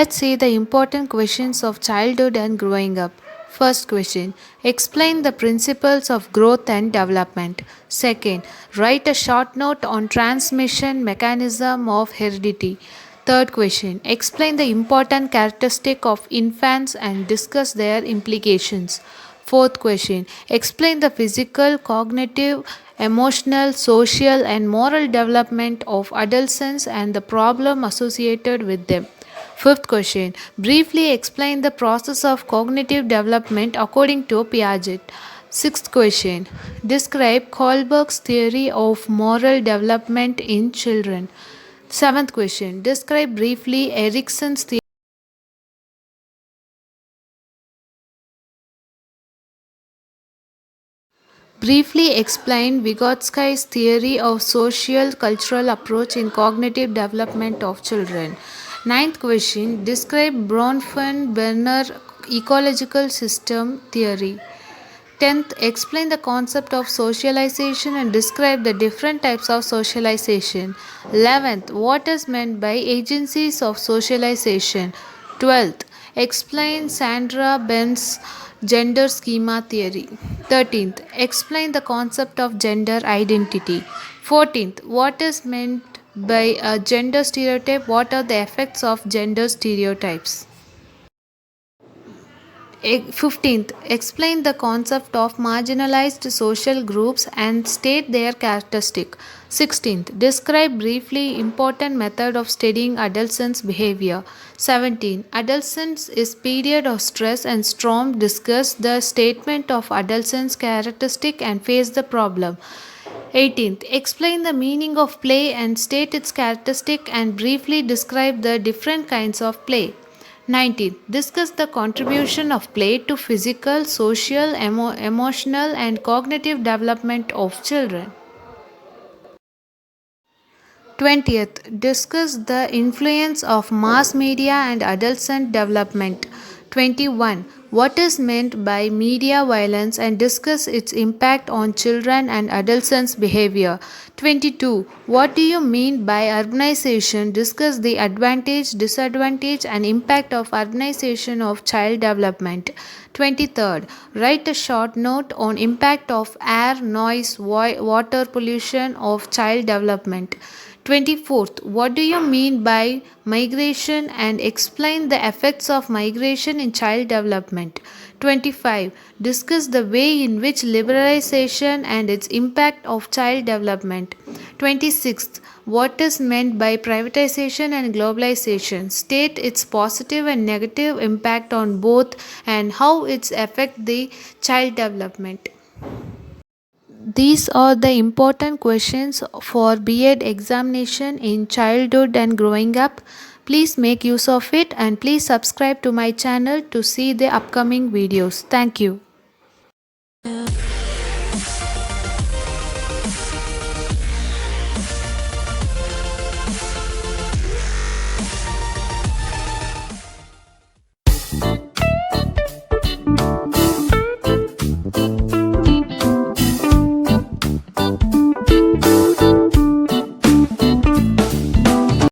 Let's see the important questions of childhood and growing up. First question: explain the principles of growth and development. Second: write a short note on transmission mechanism of heredity. Third question: explain the important characteristic of infants and discuss their implications. Fourth question: explain the physical, cognitive, emotional, social, and moral development of adolescents and the problem associated with them. Fifth question: briefly explain the process of cognitive development according to Piaget. Sixth question: describe Kohlberg's theory of moral development in children. Seventh question: describe briefly Erickson's theory. Briefly explain Vygotsky's theory of social cultural approach in cognitive development of children. Ninth question: describe Bronfenbrenner ecological system theory. 10th, explain the concept of socialization and describe the different types of socialization. 11th, what is meant by agencies of socialization. 12th, explain Sandra Ben's gender schema theory. 13th, explain the concept of gender identity. 14th, what is meant by a gender stereotype? What are the effects of gender stereotypes? 15th, explain the concept of marginalized social groups and state their characteristic. 16th, describe briefly important method of studying adolescents' behavior. 17. Adolescence is period of stress and storm. Discuss the statement of adolescents' characteristic and face the problem. 18th, explain the meaning of play and state its characteristic and briefly describe the different kinds of play. 19. Discuss the contribution of play to physical, social, emotional, and cognitive development of children. 20th. Discuss the influence of mass media and adolescent development. 21. What is meant by media violence and discuss its impact on children and adolescents' behavior. 22. What do you mean by urbanization? Discuss the advantage, disadvantage, and impact of urbanization of child development. 23rd. Write a short note on impact of air, noise, water pollution of child development. 24th, what do you mean by migration and explain the effects of migration in child development. 25, discuss the way in which liberalization and its impact of child development. 26th, what is meant by privatization and globalization. State its positive and negative impact on both and how it affects the child development. These are the important questions for B.Ed examination in childhood and growing up. Please make use of it and please subscribe to my channel to see the upcoming videos. Thank you.